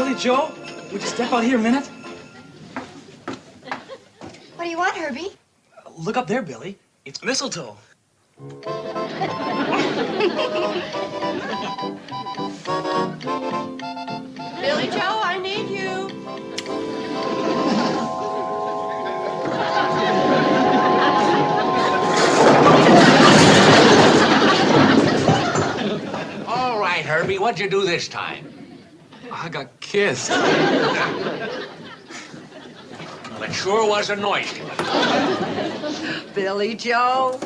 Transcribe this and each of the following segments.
Billy Joe, would you step out here a minute? What do you want, Herbie? Look up there, Billy. It's mistletoe. Billy Joe, I need you. All right, Herbie, what'd you do this time? I got kissed. Well, it sure was a noisy one. Billy Joe.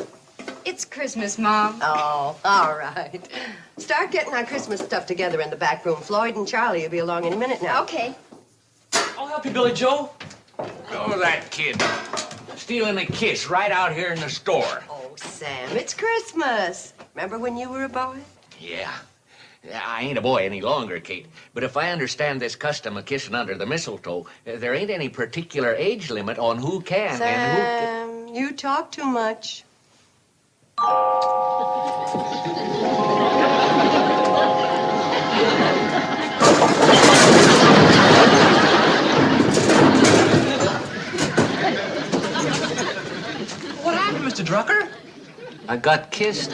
It's Christmas, Mom. Oh, all right. Start getting our Christmas stuff together in the back room. Floyd and Charlie will be along in a minute now. Okay. I'll help you, Billy Joe. Oh, that kid. Stealing a kiss right out here in the store. Oh, Sam, it's Christmas. Remember when you were a boy? Yeah. I ain't a boy any longer, Kate. But if I understand this custom of kissing under the mistletoe, there ain't any particular age limit on who can and who can. Sam, you talk too much. What happened, Mr. Drucker? I got kissed.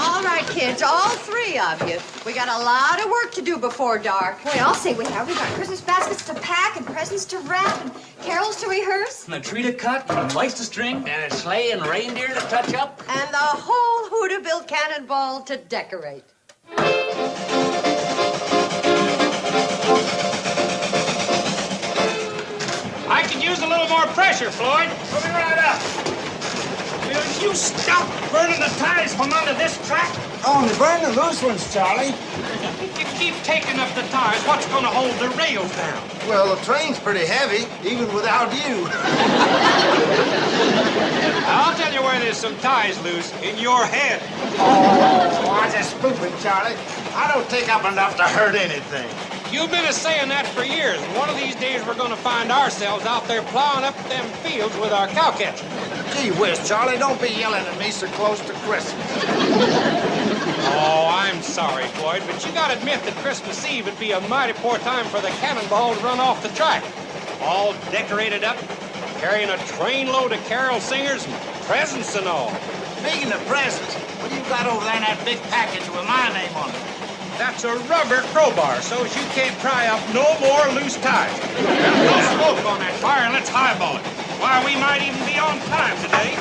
All right, kids, all three of you. We got a lot of work to do before dark. Boy, I'll say we have. We got Christmas baskets to pack and presents to wrap and carols to rehearse. And a tree to cut and lights to string. And a sleigh and reindeer to touch up. And the whole Hooterville Cannonball to decorate. I could use a little more pressure, Floyd. Coming right up. Will you stop burning the tires from under this track? Only burn the loose ones, Charlie. If you keep taking up the tires, what's going to hold the rails down? Well, the train's pretty heavy, even without you. I'll tell you where there's some tires loose. In your head. Oh, I'm just spoofing, Charlie. I don't think I'm enough to hurt anything. You've been saying that for years. One of these days, we're going to find ourselves out there plowing up them fields with our cow catcher. Gee whiz, Charlie, don't be yelling at me so close to Christmas. Oh, I'm sorry, Floyd, but you got to admit that Christmas Eve would be a mighty poor time for the Cannonball to run off the track. All decorated up, carrying a trainload of carol singers and presents and all. Speaking of presents, what you got over there in that big package with my name on it? That's a rubber crowbar, so as you can't pry up no more loose tires. No smoke on that fire, and let's highball it. Why, we might even be on time today.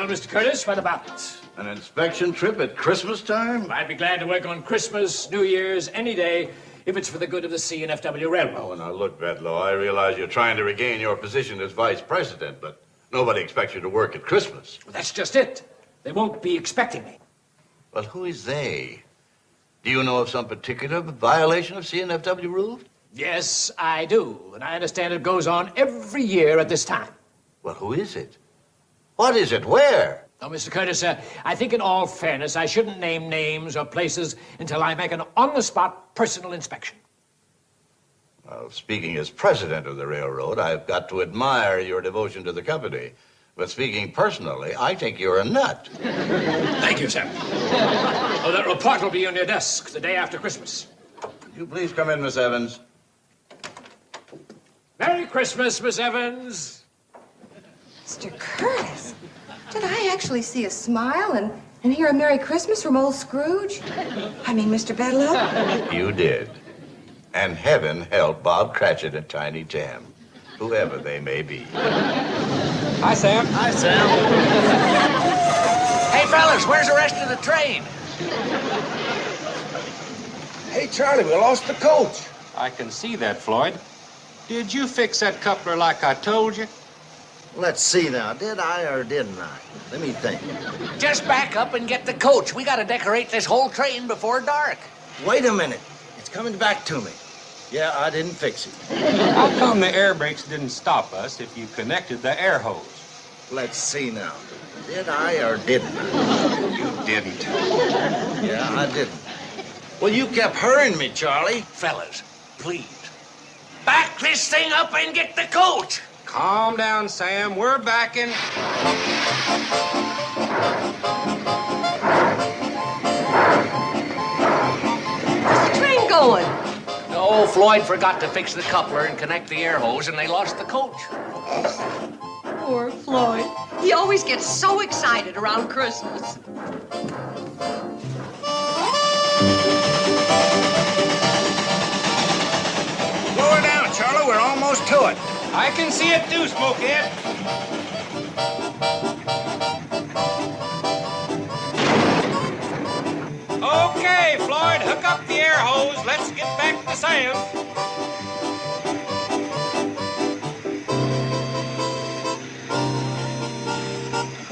Mr. Curtis, what about it? An inspection trip at Christmas time? I'd be glad to work on Christmas, New Year's, any day, if it's for the good of the C&FW Railroad. Oh, now look, Bedlow, I realize you're trying to regain your position as vice president, but nobody expects you to work at Christmas. Well, that's just it. They won't be expecting me. Well, who is they? Do you know of some particular violation of C&FW rules? Yes, I do. And I understand it goes on every year at this time. Well, who is it? What is it? Where? Oh, Mr. Curtis, I think in all fairness, I shouldn't name names or places until I make an on-the-spot personal inspection. Well, speaking as president of the railroad, I've got to admire your devotion to the company. But speaking personally, I think you're a nut. Thank you, sir. Oh, that report will be on your desk the day after Christmas. Will you please come in, Miss Evans? Merry Christmas, Miss Evans. Mr. Curtis, did I actually see a smile and hear a Merry Christmas from old Scrooge? I mean, Mr. Bedlow? You did. And heaven help Bob Cratchit and Tiny Tim, whoever they may be. Hi, Sam. Hi, Sam. Hey, fellas, where's the rest of the train? Hey, Charlie, we lost the coach. I can see that, Floyd. Did you fix that coupler like I told you? Let's see now, did I or didn't I? Let me think. Just back up and get the coach. We got to decorate this whole train before dark. Wait a minute. It's coming back to me. Yeah, I didn't fix it. How come the air brakes didn't stop us if you connected the air hose? Let's see now. Did I or didn't I? You didn't. Yeah, I didn't. Well, you kept hurrying me, Charlie. Fellas, please, back this thing up and get the coach. Calm down, Sam. We're backing. Where's the train going? No, Floyd forgot to fix the coupler and connect the air hose, and they lost the coach. Poor Floyd. He always gets so excited around Christmas. Slow her down, Charlie. We're almost to it. I can see it too, Smokehead. Okay, Floyd, hook up the air hose. Let's get back to Sam.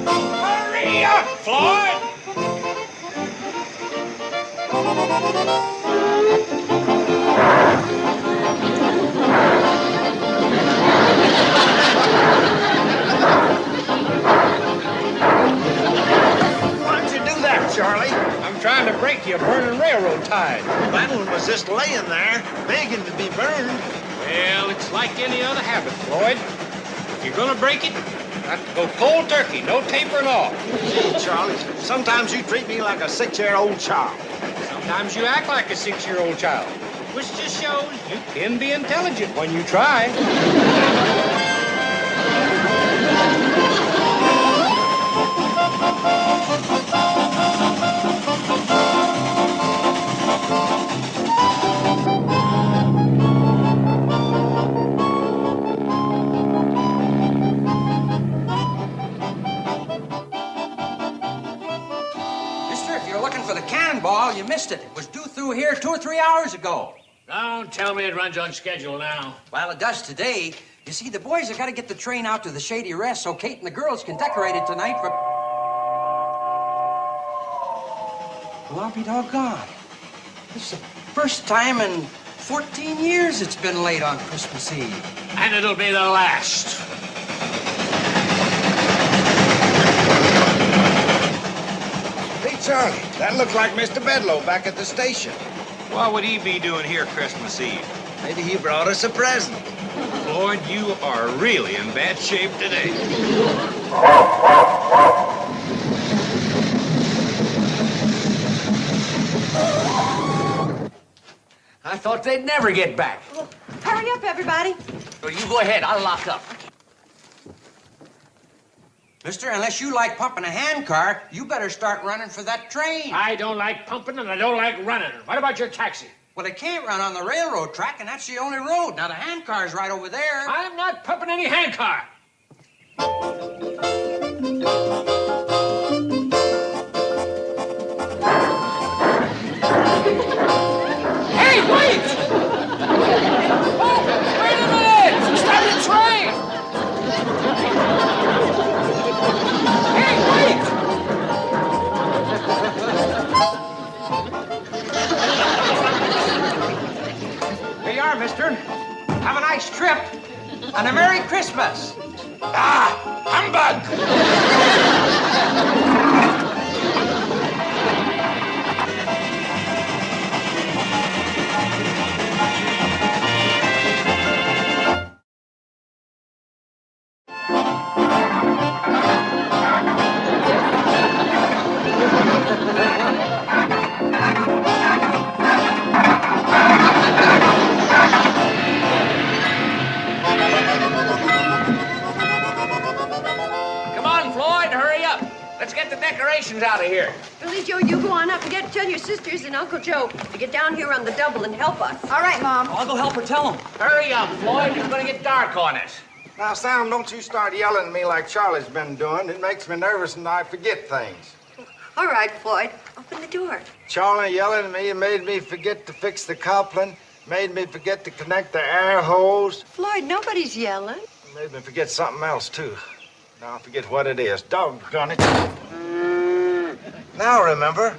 Hurry up, Floyd! Why'd you do that, Charlie? I'm trying to break your burning railroad tie. That one was just laying there, begging to be burned. Well, it's like any other habit, Floyd. If you're gonna break it, got to go cold turkey, no tapering off. Gee, Charlie, sometimes you treat me like a 6-year-old child. Sometimes you act like a 6-year-old child, which just shows you can be intelligent when you try. Mister, if you're looking for the Cannonball, you missed it. It was due through here 2 or 3 hours ago. Don't tell me it runs on schedule now. Well, it does today. You see, the boys have got to get the train out to the Shady Rest so Kate and the girls can decorate it tonight for... Well, I'll be doggone. This is the first time in 14 years it's been late on Christmas Eve. And it'll be the last. Hey, Charlie, that looks like Mr. Bedloe back at the station. What would he be doing here Christmas Eve? Maybe he brought us a present. Floyd, you are really in bad shape today. I thought they'd never get back. Well, hurry up, everybody. Well, you go ahead. I'll lock up. Mister, unless you like pumping a handcar, you better start running for that train. I don't like pumping and I don't like running. What about your taxi? Well, it can't run on the railroad track, and that's the only road. Now, the handcar's right over there. I'm not pumping any handcar. Hey, wait! Oh, wait a minute! Stop the train! Hey, wait! Here you are, mister. Have a nice trip. And a Merry Christmas. Ah, humbug! Come on, Floyd, hurry up. Let's get the decorations out of here. Billy Joe, you go on up and tell your sisters and Uncle Joe to get down here on the double and help us. All right, Mom. I'll go help her tell them. Hurry up, Floyd. It's going to get dark on us. Now, Sam, don't you start yelling at me like Charlie's been doing. It makes me nervous and I forget things. All right, Floyd, open the door. Charlie yelling at me made me forget to fix the coupling, made me forget to connect the air hose, Floyd, nobody's yelling. made me forget something else, too. Now I forget what it is. Doggone it. Now remember.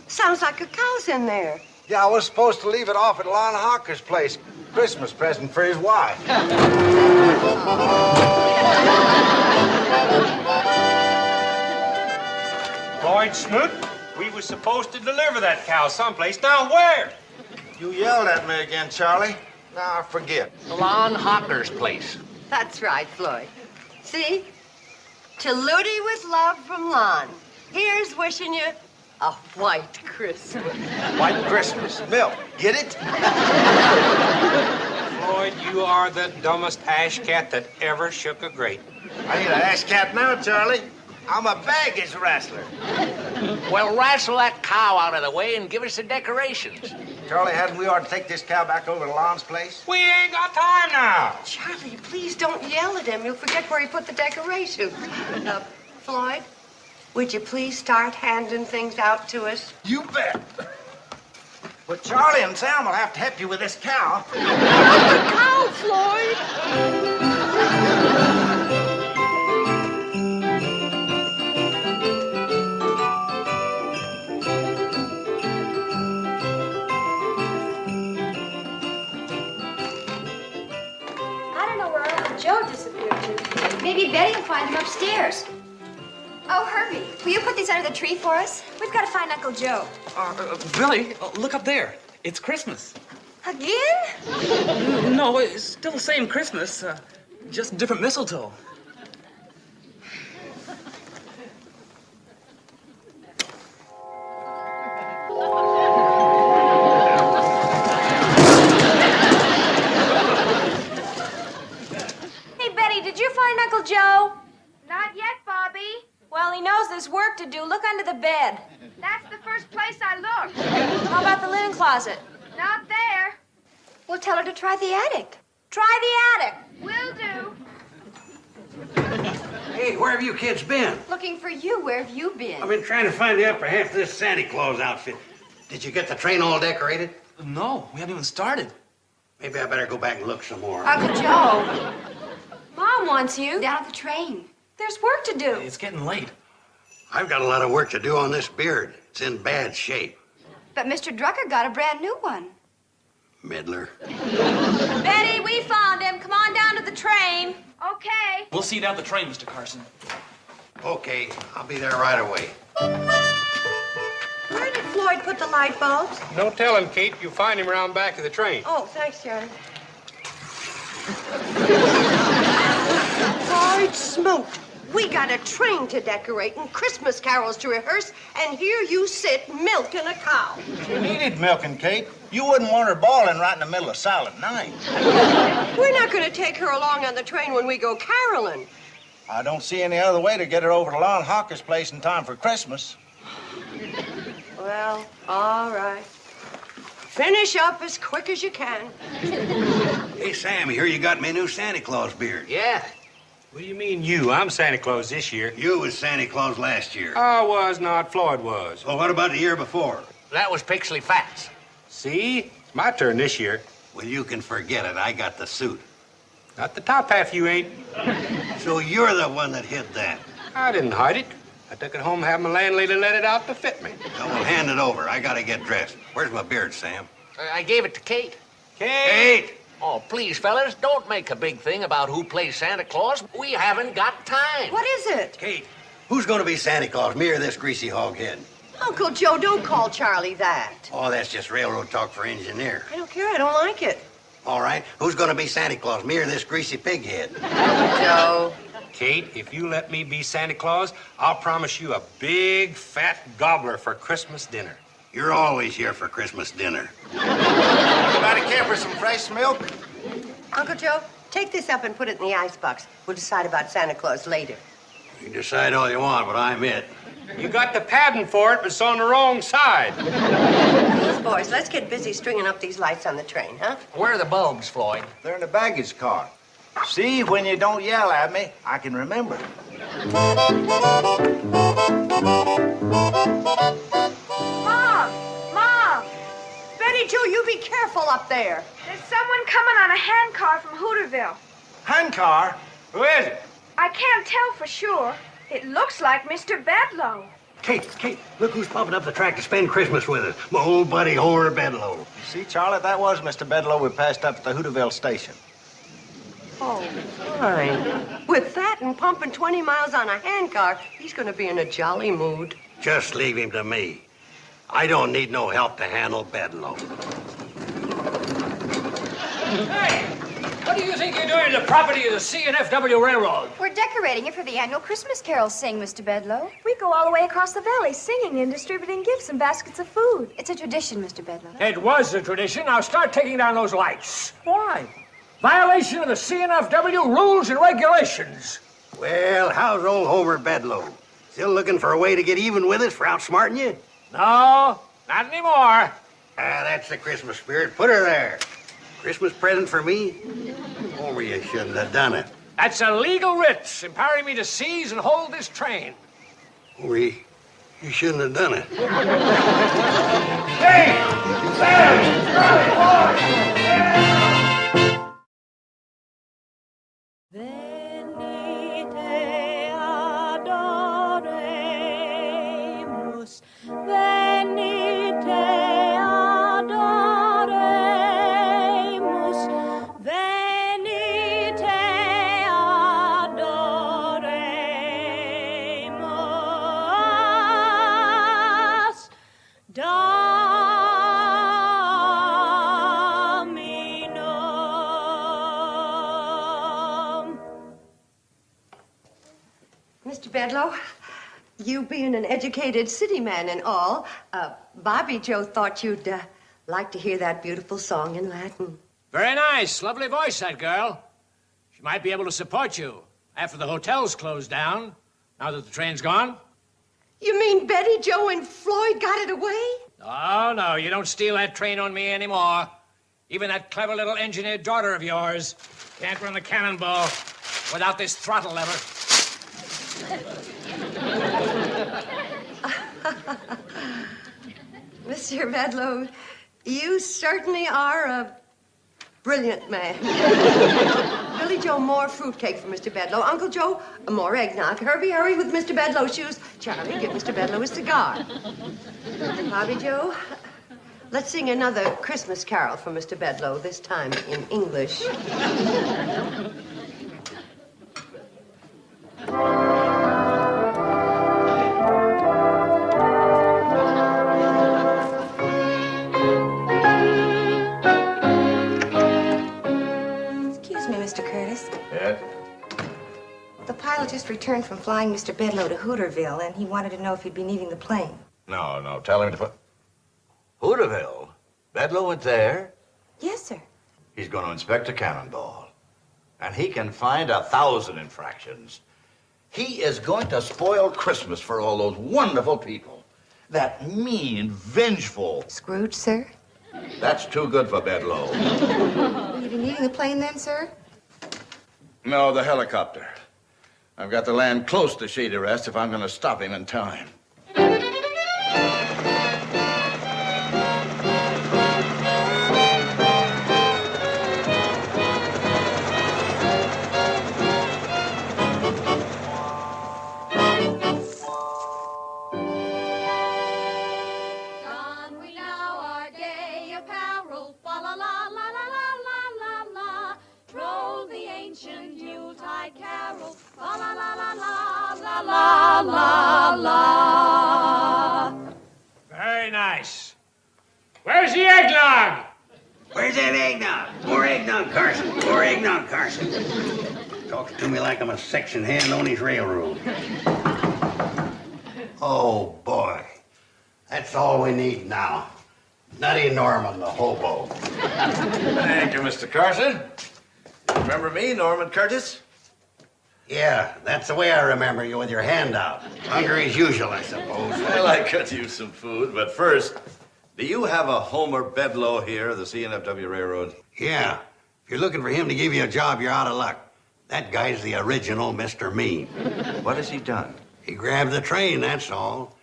Sounds like a cow's in there. Yeah, I was supposed to leave it off at Lon Hawker's place. Christmas present for his wife. Floyd Smoot, we were supposed to deliver that cow someplace. Now where? You yelled at me again, Charlie. Now I forget. Lon Hawker's place. That's right, Floyd. See? To Ludi with love from Lon. Here's wishing you a white Christmas. White Christmas. Milk. Get it? Floyd, you are the dumbest ash cat that ever shook a grate. I ain't an ass cat now, Charlie. I'm a baggage wrestler. Well, wrestle that cow out of the way and give us the decorations. Charlie, hadn't we ought to take this cow back over to Lon's place? We ain't got time now. Charlie, please don't yell at him. You'll forget where he put the decorations. Floyd, would you please start handing things out to us? You bet. But Charlie and Sam will have to help you with this cow. Cow, Floyd! Joe disappeared to. Maybe Betty will find him upstairs. Oh, Herbie, will you put these under the tree for us? We've got to find Uncle Joe. Billy, look up there. It's Christmas. Again? No, it's still the same Christmas, just different mistletoe. Did you find Uncle Joe? Not yet, Bobby. Well, he knows there's work to do. Look under the bed. That's the first place I looked. How about the linen closet? Not there. Well, tell her to try the attic. Try the attic. Will do. Hey, where have you kids been? Looking for you. Where have you been? I've been trying to find the upper half of this Santa Claus outfit. Did you get the train all decorated? No, we haven't even started. Maybe I better go back and look some more. Uncle Joe. Mom wants you. Down at the train. There's work to do. It's getting late. I've got a lot of work to do on this beard. It's in bad shape. But Mr. Drucker got a brand new one. Middler. Betty, we found him. Come on down to the train. Okay. We'll see you down at the train, Mr. Carson. Okay, I'll be there right away. Where did Floyd put the light bulbs? No telling, Kate. You'll find him around back of the train. Oh, thanks, Charlie. Floyd Smoot, we got a train to decorate and Christmas carols to rehearse, and here you sit milking a cow. She needed milking, Kate. You wouldn't want her bawling right in the middle of Silent Night. We're not going to take her along on the train when we go caroling. I don't see any other way to get her over to Lon Hawker's place in time for Christmas. Well, all right. Finish up as quick as you can. Hey, Sam, here you got me a new Santa Claus beard. Yeah. What do you mean you? I'm Santa Claus this year. You was Santa Claus last year. I was not. Floyd was. Well, what about the year before? That was Pixley Fats. See? It's my turn this year. Well, you can forget it. I got the suit. Not the top half you ain't. So you're the one that hid that. I didn't hide it. I took it home and had my landlady let it out to fit me. Now, well, hand it over. I gotta get dressed. Where's my beard, Sam? I gave it to Kate. Kate! Oh, please, fellas, don't make a big thing about who plays Santa Claus. We haven't got time. What is it? Kate, who's gonna be Santa Claus, me or this greasy hoghead? Uncle Joe, don't call Charlie that. Oh, that's just railroad talk for engineer. I don't care. I don't like it. All right, who's gonna be Santa Claus, me or this greasy pighead? Joe. Kate, if you let me be Santa Claus, I'll promise you a big, fat gobbler for Christmas dinner. You're always here for Christmas dinner. Anybody care for some fresh milk? Uncle Joe, take this up and put it in the icebox. We'll decide about Santa Claus later. You can decide all you want, but I'm it. You got the padding for it, but it's on the wrong side. Boys, let's get busy stringing up these lights on the train, huh? Where are the bulbs, Floyd? They're in the baggage car. See, when you don't yell at me, I can remember. Mom! Betty Jo, you be careful up there. There's someone coming on a handcar from Hooterville. Handcar? Who is it? I can't tell for sure. It looks like Mr. Bedloe. Kate, look who's popping up the track to spend Christmas with us. My old buddy, Homer Bedlow. You see, Charlie, that was Mr. Bedlow we passed up at the Hooterville station. Oh, fine. With that and pumping 20 miles on a handcar, he's going to be in a jolly mood. Just leave him to me. I don't need no help to handle Bedlow. Hey, what do you think you're doing to the property of the C&FW Railroad? We're decorating it for the annual Christmas carol sing, Mr. Bedlow. We go all the way across the valley singing and distributing gifts and baskets of food. It's a tradition, Mr. Bedlow. It was a tradition. Now start taking down those lights. Why? Violation of the C&FW rules and regulations. Well, how's old Homer Bedlow? Still looking for a way to get even with us for outsmarting you? No, not anymore. That's the Christmas spirit. Put her there. Christmas present for me? Homer, you shouldn't have done it. That's a legal writ empowering me to seize and hold this train. Homer, you shouldn't have done it. Hey! Mr. Bedlow, you being an educated city man and all, Bobby Joe thought you'd like to hear that beautiful song in Latin. Very nice. Lovely voice, that girl. She might be able to support you after the hotel's closed down, now that the train's gone. You mean Betty Joe and Floyd got it away? Oh, no, you don't steal that train on me anymore. Even that clever little engineer daughter of yours can't run the Cannonball without this throttle lever. Mr. Bedlow, you certainly are a brilliant man. Billy Joe, more fruitcake for Mr. Bedlow. Uncle Joe, more eggnog. Herbie, hurry with Mr. Bedlow's shoes. Charlie, give Mr. Bedlow a cigar. Bobby Joe, let's sing another Christmas carol for Mr. Bedlow, this time in English. Mr. Curtis. Yes? The pilot just returned from flying Mr. Bedlow to Hooterville, and he wanted to know if he'd be needing the plane. No, tell him to put... Hooterville? Bedlow went there? Yes, sir. He's going to inspect a Cannonball. And he can find 1,000 infractions. He is going to spoil Christmas for all those wonderful people. That mean, vengeful... Scrooge, sir? That's too good for Bedlow. Will you be needing the plane then, sir? No, the helicopter. I've got to land close to Shady Rest if I'm going to stop him in time. Very nice. Where's the eggnog? Where's that eggnog? More eggnog, Carson. More eggnog, Carson. Talking to me like I'm a section hand on his railroad. Oh, boy. That's all we need now. Nutty Norman, the hobo. Thank you, Mr. Carson. Remember me, Norman Curtis? Yeah, that's the way I remember you, with your hand out. Hungry as usual, I suppose. Well, I could use some food, but first, do you have a Homer Bedlow here of the C&FW Railroad? Yeah. If you're looking for him to give you a job, you're out of luck. That guy's the original Mr. Mean. What has he done? He grabbed the train, that's all.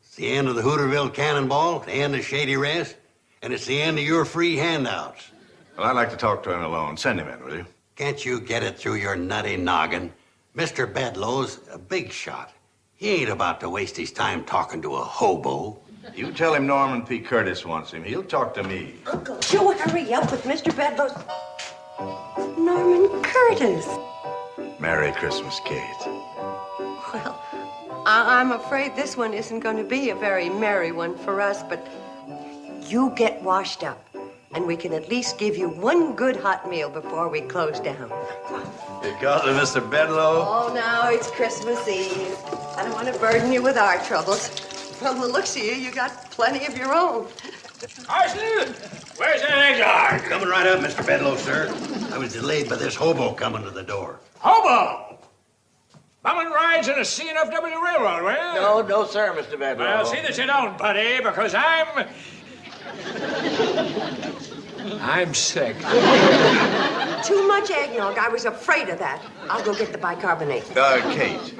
It's the end of the Hooterville Cannonball, the end of Shady Rest, and it's the end of your free handouts. Well, I'd like to talk to him alone. Send him in, will you? Can't you get it through your nutty noggin? Mr. Bedlow's a big shot. He ain't about to waste his time talking to a hobo. You tell him Norman P. Curtis wants him. He'll talk to me. Uncle Joe, hurry up with Mr. Bedlow's... Norman Curtis. Merry Christmas, Kate. Well, I'm afraid this one isn't going to be a very merry one for us, but you get washed up, and we can at least give you one good hot meal before we close down. Because of Mr. Bedlow? Oh, now it's Christmas Eve. I don't want to burden you with our troubles. From the looks of you, you got plenty of your own. Carson, where's that eggnog? Coming right up, Mr. Bedlow, sir. I was delayed by this hobo coming to the door. Hobo! Bumming rides in a C&FW railroad, well? No, sir, Mr. Bedlow. Well, see that you don't, buddy, because I'm sick. Too much eggnog. I was afraid of that. I'll go get the bicarbonate. Kate,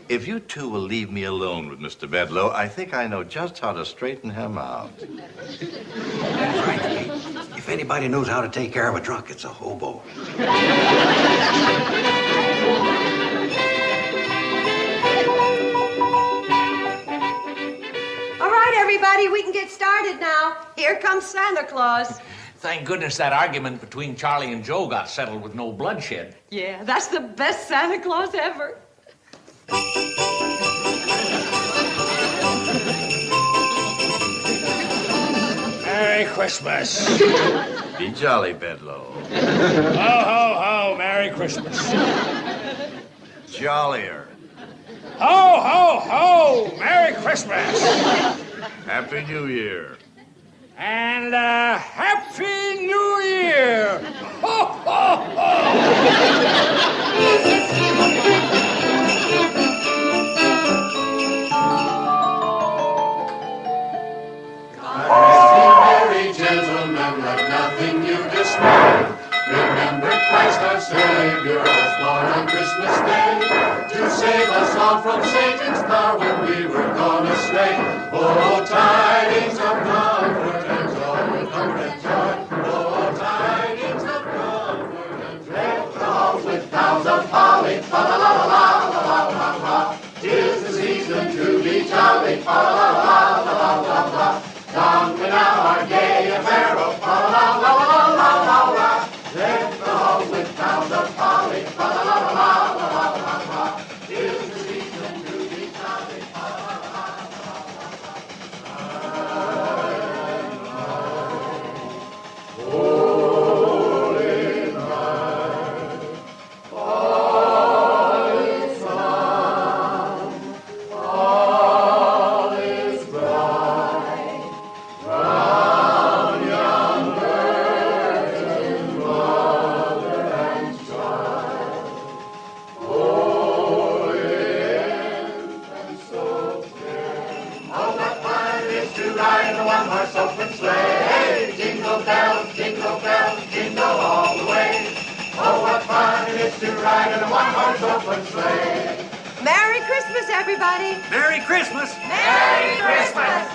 if you two will leave me alone with Mr. Bedlow, I think I know just how to straighten him out. That's right, Kate. If anybody knows how to take care of a drunk, it's a hobo. All right, everybody, we can get started now. Here comes Santa Claus. Thank goodness that argument between Charlie and Joe got settled with no bloodshed. Yeah, that's the best Santa Claus ever. Merry Christmas. Be jolly, Bedlow. Ho, ho, ho, Merry Christmas. Jollier. Ho, ho, ho, Merry Christmas. Happy New Year. And Happy New Year. Ho, ho, ho. Gentlemen, let nothing you dismay. Remember Christ our Savior was born on Christmas Day to save us all from Satan's power when we were gone astray. Oh, tidings of comfort and joy, comfort and joy. Oh, tidings of comfort and joy. Deck the halls with boughs of holly, fa la la la la la la la. 'Tis the season to be jolly, fa la la la la la la. Come now our gay apparel, fa la la la la la la. Deck the halls with boughs of holly, fa la la la la la la la. 'Tis the season to be jolly, fa la la la la la. Holy night, all is sun, all is bright. Round young virgin mother and child, holy infant so fair. Oh, what fun it is to ride in a one-horse open sleigh! Jingle bells, jingle all the way. Oh, what fun it is to ride in a one-horse open sleigh! Merry Christmas, everybody. Merry Christmas. Merry Christmas.